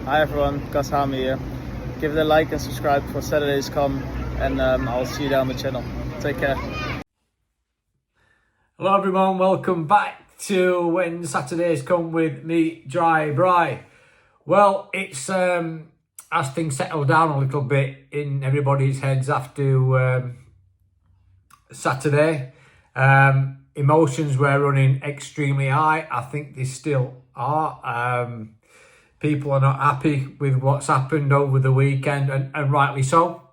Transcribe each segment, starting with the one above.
Hi everyone, Gus Harmy here. Give it a like and subscribe before Saturdays come, and I'll see you down the channel. Take care. Hello everyone, welcome back to When Saturdays Come with me, Dry Bry. Well, it's as things settle down a little bit in everybody's heads after Saturday. Emotions were running extremely high. I think they still are. People are not happy with what's happened over the weekend, and rightly so.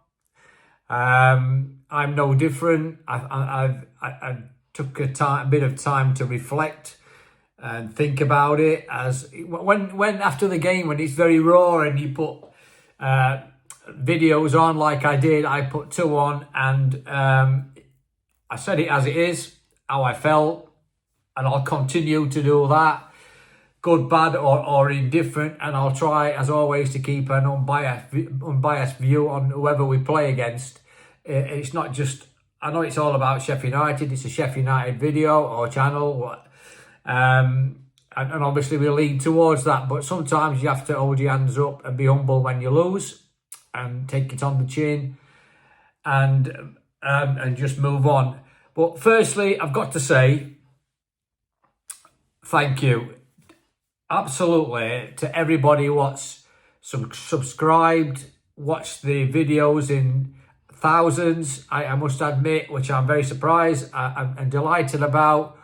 I'm no different. I took a bit of time to reflect and think about it. As when after the game, when it's very raw and you put videos on like I did, I put 2 on, and I said it as it is, how I felt, and I'll continue to do that, good, bad, or indifferent, and I'll try, as always, to keep an unbiased view on whoever we play against. It's not just, I know it's all about Sheffield United, it's a Sheffield United video or channel, and obviously we lean towards that, but sometimes you have to hold your hands up and be humble when you lose, and take it on the chin, and just move on. But firstly, I've got to say thank you, absolutely, to everybody what's subscribed, watched the videos in thousands. I must admit, which I'm very surprised and delighted about.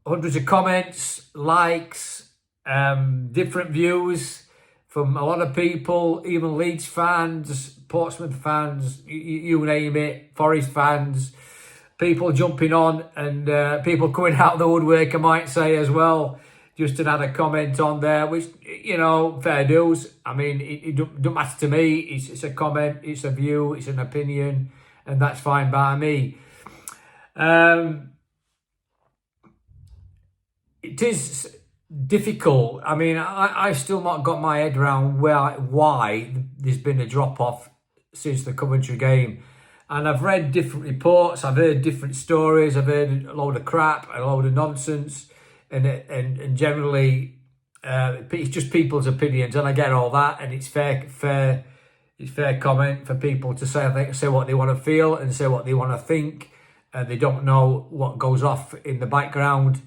Hundreds of comments, likes, different views from a lot of people, even Leeds fans, Portsmouth fans, you name it, Forest fans, people jumping on, and people coming out of the woodwork, I might say, as well. Just another comment on there, which, you know, fair dues. I mean, it don't matter to me. It's a comment, it's a view, it's an opinion, and that's fine by me. It is difficult. I mean, I've still not got my head around why there's been a drop-off since the Coventry game. And I've read different reports, I've heard different stories, I've heard a load of crap, a load of nonsense, and generally it's just people's opinions, and I get all that, and it's fair comment for people to say what they want to feel and say what they want to think, and they don't know what goes off in the background,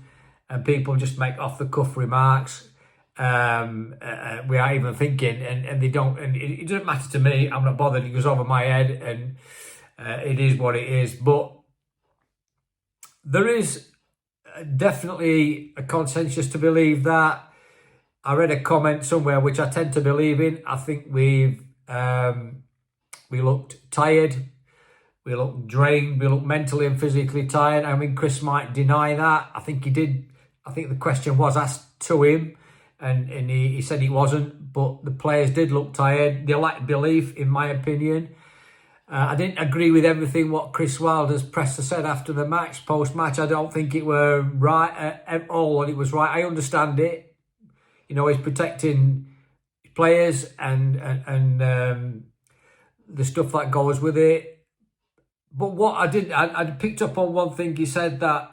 and people just make off the cuff remarks without even thinking, and they don't, and it doesn't matter to me. I'm not bothered. It goes over my head, and it is what it is. But there is definitely a consensus to believe that. I read a comment somewhere which I tend to believe in. I think we looked tired, we looked drained, we looked mentally and physically tired. I mean, Chris might deny that. I think he did. I think the question was asked to him, and he said he wasn't, but the players did look tired. They lacked belief, in my opinion. I didn't agree with everything what Chris Wilder's presser said after the match, post-match. I don't think it were right at all, and it was right. I understand it. You know, he's protecting players and the stuff that goes with it. But what I picked up on one thing. He said that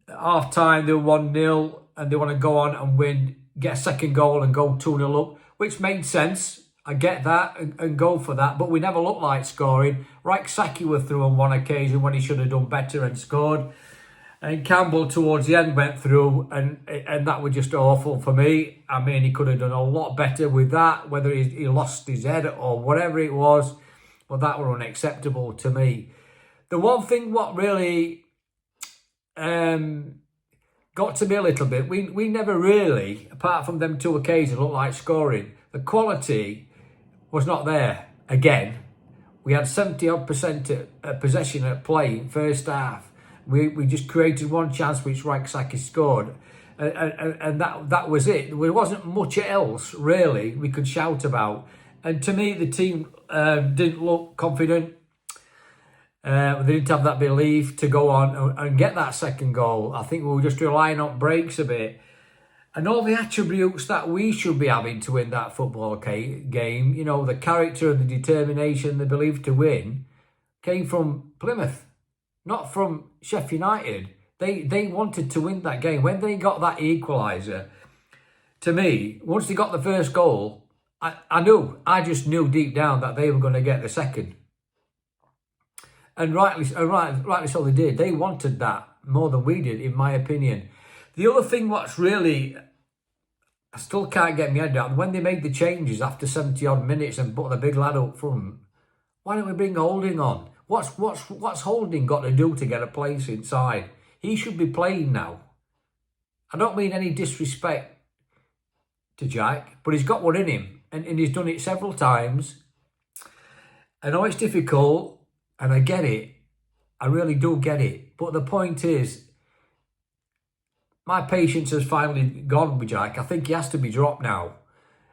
at half-time they were 1-0 and they want to go on and win, get a second goal and go 2-0 up, which made sense. I get that and go for that, but we never looked like scoring. Saki were through on one occasion when he should have done better and scored. And Campbell towards the end went through, and that was just awful for me. I mean, he could have done a lot better with that, whether he lost his head or whatever it was, but that were unacceptable to me. The one thing what really got to me a little bit, we never really, apart from them 2 occasions, looked like scoring. The quality was not there. Again, we had 70% possession at play in first half. We just created one chance which Saki scored, and that was it. There wasn't much else really we could shout about. And to me, the team didn't look confident. They didn't have that belief to go on and get that second goal. I think we were just relying on breaks a bit. And all the attributes that we should be having to win that football game, you know, the character and the determination, the belief to win, came from Plymouth, not from Sheffield United. They wanted to win that game. When they got that equaliser, to me, once they got the first goal, I just knew deep down that they were going to get the second. And rightly so they did. They wanted that more than we did, in my opinion. The other thing what's really, I still can't get my head around, when they made the changes after 70 odd minutes and put the big lad up front, why don't we bring Holding on? What's Holding got to do to get a place inside? He should be playing now. I don't mean any disrespect to Jack, but he's got one in him, and he's done it several times. I know it's difficult, and I get it. I really do get it. But the point is, my patience has finally gone with Jack. I think he has to be dropped now.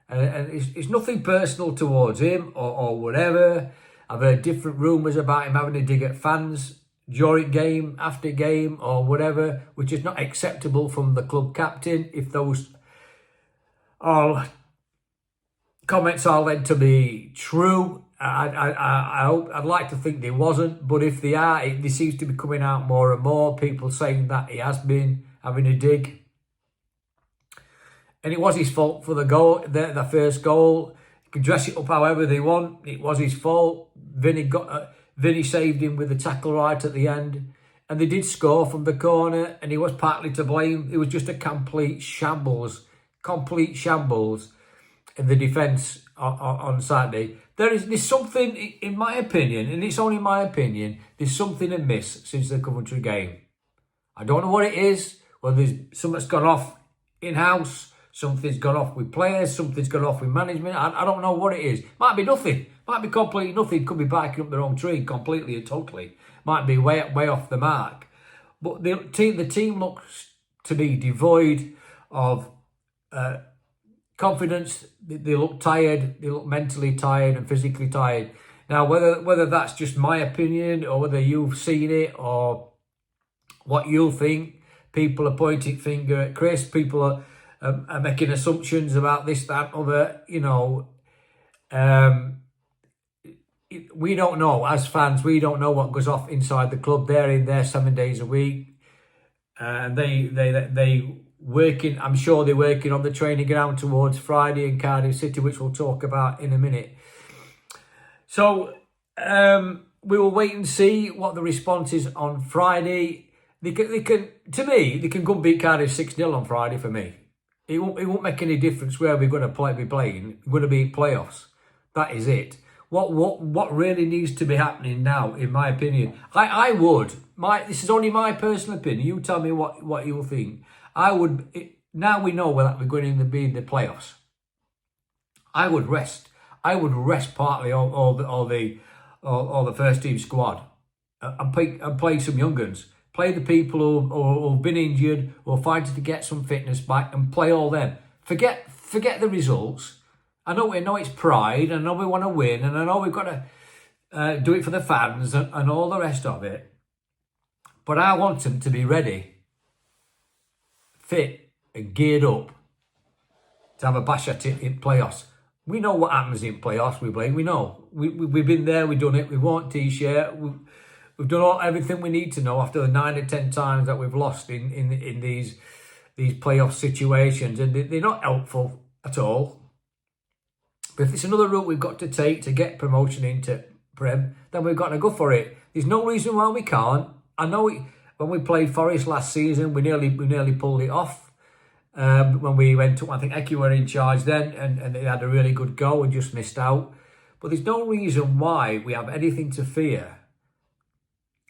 And it's nothing personal towards him or whatever. I've heard different rumours about him having a dig at fans during game, after game, or whatever, which is not acceptable from the club captain. If those comments are led to be true, I'd like to think they wasn't, but if they are, they seems to be coming out more and more. People saying that he has been having a dig, and it was his fault for the goal, the first goal. You can dress it up however they want. It was his fault. Vinny saved him with the tackle right at the end, and they did score from the corner, and he was partly to blame. It was just a complete shambles in the defence on Saturday. There's something, in my opinion, and it's only my opinion, there's something amiss since the Coventry game. I don't know what it is, whether something's gone off in-house, something's gone off with players, something's gone off with management. I don't know what it is. Might be nothing. Might be completely nothing. Could be barking up the wrong tree completely and totally. Might be way off the mark. But the team looks to be devoid of confidence. They look tired. They look mentally tired and physically tired. Now, whether that's just my opinion or whether you've seen it or what you think, people are pointing finger at Chris. People are making assumptions about this, that, other. You know, we don't know as fans. We don't know what goes off inside the club. They're in there 7 days a week, and they working. I'm sure they're working on the training ground towards Friday in Cardiff City, which we'll talk about in a minute. So we will wait and see what the response is on Friday. They can, to me, they can go and beat Cardiff 6-0 on Friday for me. It won't make any difference where we're going to be playing. We're going to be playoffs. That is it. What really needs to be happening now, in my opinion, this is only my personal opinion. You tell me what you'll think. Now we know that we're going to be in the playoffs. I would rest partly all the first team squad and play some young guns. Play the people who've been injured, who are fighting to get some fitness back, and play all them. Forget the results. I know it's pride, I know we want to win, and I know we've got to do it for the fans and all the rest of it. But I want them to be ready, fit and geared up to have a bash at it in playoffs. We know what happens in playoffs, we know. We've been there, we've done it, we won T-shirt, we've done everything we need to know after the 9 or 10 times that we've lost in these playoff situations, and they're not helpful at all. But if it's another route we've got to take to get promotion into Prem, then we've got to go for it. There's no reason why we can't. I know when we played Forest last season, we nearly pulled it off. When we went to, I think Eki were in charge then, and they had a really good go and just missed out. But there's no reason why we have anything to fear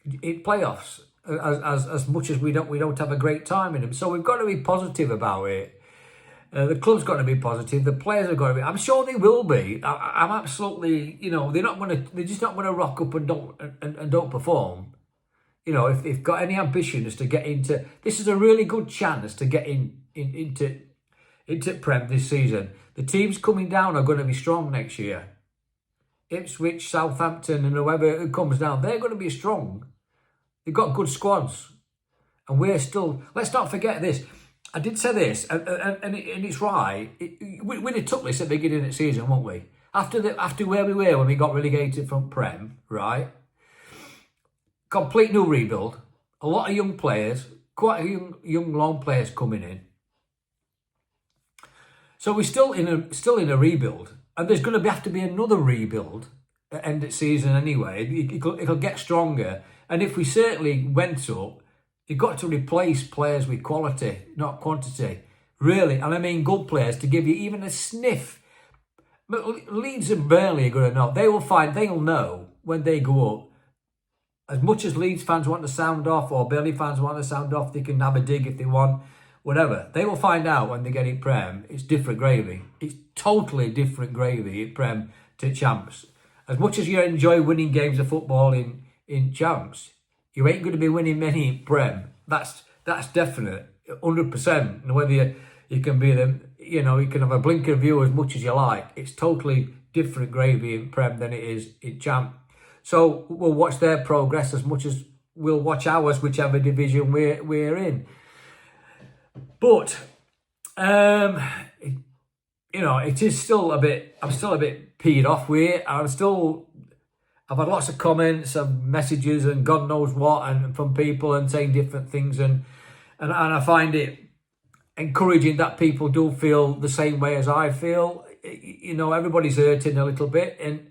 in playoffs, as much as we don't have a great time in them. So we've got to be positive about it. The club's got to be positive. The players have got to be. I'm sure they will be. I'm absolutely. They're just not going to rock up and don't perform. You know, if they've got any ambitions to get into, this is a really good chance to get into Prem this season. The teams coming down are going to be strong next year. Ipswich, Southampton, and whoever comes down, they're going to be strong. They've got good squads, and we're still. Let's not forget this. I did say this, and it's right. We'd have took this at the beginning of the season, won't we? After where we were when we got relegated from Prem, right? Complete new rebuild. A lot of young players, quite a young long players coming in. So we're still in a rebuild, and there's going to have to be another rebuild at end of season anyway. It'll get stronger, and if we certainly went up, you've got to replace players with quality, not quantity. Really, and I mean good players to give you even a sniff. But Leeds and Burnley are going to know. They'll know when they go up. As much as Leeds fans want to sound off, or Burnley fans want to sound off, they can have a dig if they want, whatever. They will find out when they get in Prem. It's different gravy. It's totally different gravy in Prem to Champs. As much as you enjoy winning games of football in Champs, you ain't going to be winning many in Prem. That's definite, 100%. And whether you can be them, you can have a blinker view as much as you like. It's totally different gravy in Prem than it is in Champ. So we'll watch their progress as much as we'll watch ours, whichever division we're in. But it is still a bit. I'm still a bit peed off with it. I've had lots of comments and messages and God knows what, and from people and saying different things, and I find it encouraging that people do feel the same way as I feel. Everybody's hurting a little bit, and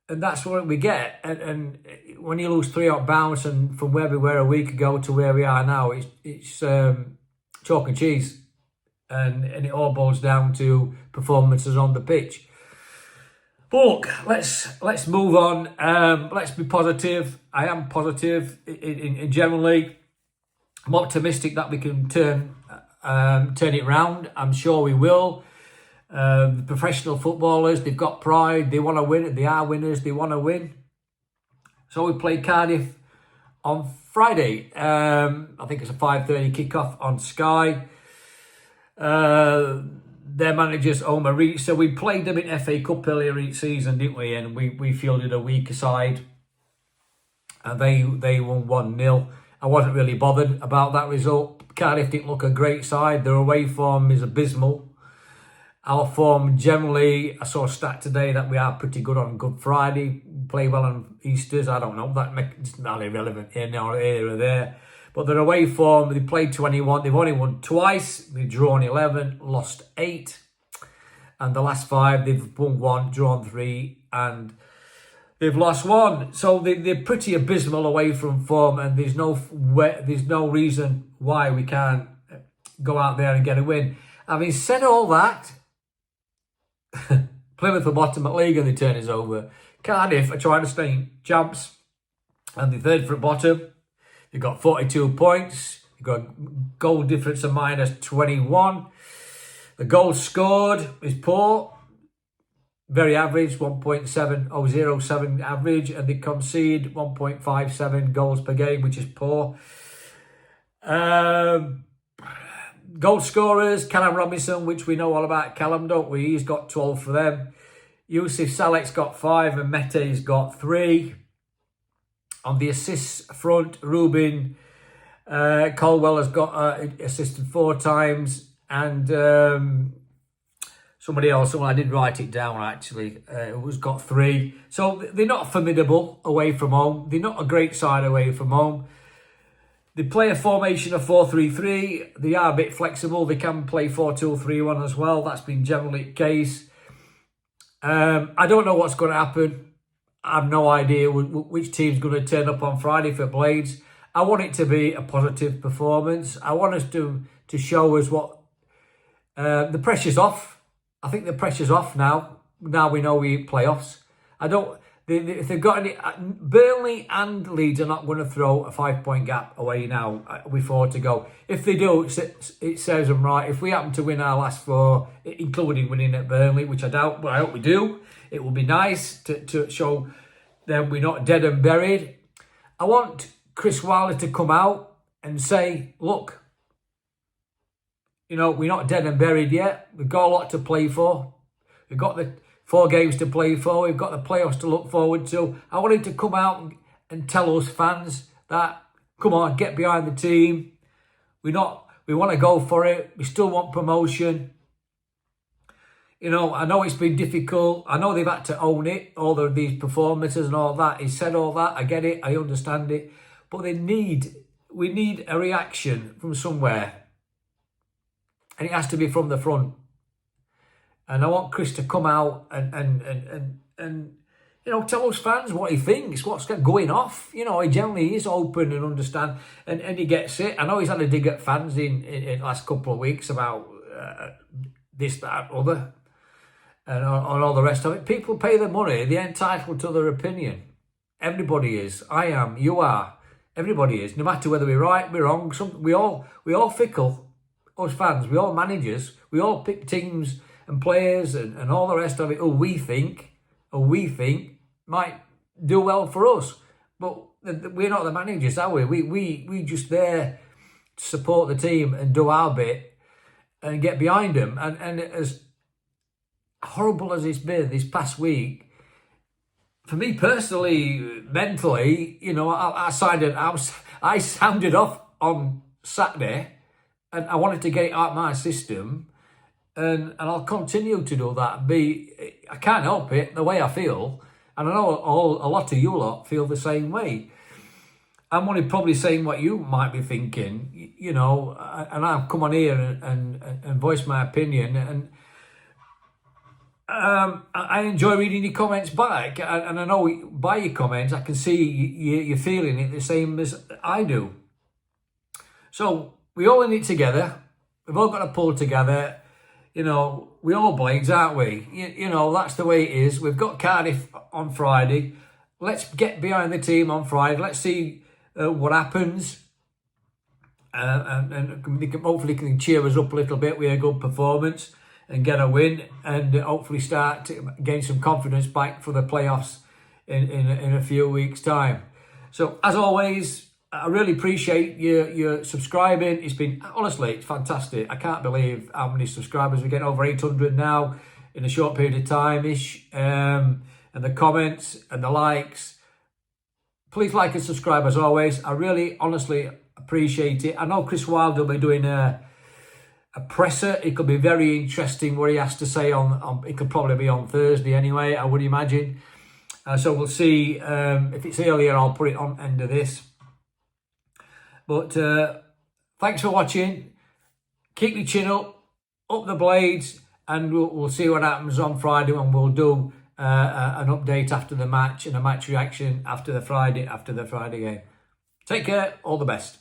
that's what we get. And when you lose 3 out bounce, and from where we were a week ago to where we are now, it's chalk and cheese, and it all boils down to performances on the pitch. But look, let's move on. Let's be positive. I am positive in generally. I'm optimistic that we can turn it round. I'm sure we will. The professional footballers, they've got pride. They want to win. They are winners. They want to win. So we play Cardiff on Friday. I think it's a 5:30 kickoff on Sky. Their manager's Omar Reed. So we played them in FA Cup earlier each season, didn't we? And we fielded a weaker side. And they won 1-0. I wasn't really bothered about that result. Cardiff didn't look a great side. Their away form is abysmal. Our form generally, I saw a stat today that we are pretty good on Good Friday, play well on Easters. I don't know, it's not irrelevant here or there. But their away form, they played 21, they've only won twice, they've drawn 11, lost 8. And the last 5, they've won 1, drawn 3, and they've lost 1. So they're pretty abysmal away from form, and there's no reason why we can't go out there and get a win. Having said all that, Plymouth are bottom at league and the turn is over. Cardiff are trying to stay champs, and they're third from bottom. They've got 42 points. They've got a goal difference of -21. The goals scored is poor. Very average, 1.7007 average, and they concede 1.57 goals per game, which is poor. Goal scorers, Callum Robinson, which we know all about Callum, don't we? He's got 12 for them. Yusuf Salek's got 5 and Mete's got 3. On the assists front, Ruben Colwell has got assisted 4 times, and someone I did write it down actually, was got 3. So they're not formidable away from home. They're not a great side away from home. They play a formation of 4-3-3. They are a bit flexible. They can play 4-2-3-1 as well. That's been generally the case. I don't know what's going to happen. I have no idea which team's going to turn up on Friday for Blades. I want it to be a positive performance. I want us to show us what the pressure's off. I think the pressure's off now. Now we know we playoffs. If they've got any, Burnley and Leeds are not going to throw a 5-point gap away now with 4 to go. If they do, it serves them right. If we happen to win our last 4, including winning at Burnley, which I doubt, but I hope we do, it will be nice to show them we're not dead and buried. I want Chris Wilder to come out and say, look, we're not dead and buried yet. We've got a lot to play for. We've got the 4 games to play for. We've got the playoffs to look forward to. I want him to come out and tell us fans that, come on, get behind the team. We want to go for it. We still want promotion. I know it's been difficult. I know they've had to own it, all of these performances and all that. He said all that. I get it. I understand it. But we need a reaction from somewhere. And it has to be from the front. And I want Chris to come out and you know, tell us fans what he thinks, what's going off. You know, he generally is open and understand, and he gets it. I know he's had a dig at fans in the last couple of weeks about this, that, other, and on all the rest of it. People pay their money, they're entitled to their opinion. Everybody is. I am, you are, everybody is. No matter whether we're right, we're wrong, we all fickle, us fans, we all managers, we all pick teams and players and all the rest of it who we think might do well for us. But we're not the managers, are we? We just there to support the team and do our bit and get behind them. And as horrible as it's been this past week, for me personally, mentally, you know, I sounded off on Saturday, and I wanted to get it out of my system, and I'll continue to do that. I can't help it, the way I feel, and I know a lot of you lot feel the same way. I'm only probably saying what you might be thinking, you know, and I've come on here and voiced my opinion, and I enjoy reading your comments back, and I know by your comments I can see you're feeling it the same as I do. So we all in it together. We've all got to pull together. You know, we all blades, aren't we? You know, that's the way it is. We've got Cardiff on Friday. Let's get behind the team on Friday. Let's see what happens. And hopefully can cheer us up a little bit with a good performance and get a win, and hopefully start to gain some confidence back for the playoffs in a few weeks' time. So, as always, I really appreciate you subscribing. It's been, honestly, it's fantastic. I can't believe how many subscribers we're getting, over 800 now in a short period of time-ish. And the comments and the likes. Please like and subscribe as always. I really, honestly appreciate it. I know Chris Wilde will be doing a presser. It could be very interesting what he has to say on it could probably be on Thursday anyway, I would imagine. So we'll see. If it's earlier, I'll put it on end of this. But thanks for watching. Keep your chin up the blades, and we'll see what happens on Friday, when we'll do an update after the match and a match reaction after the Friday game. Take care. All the best.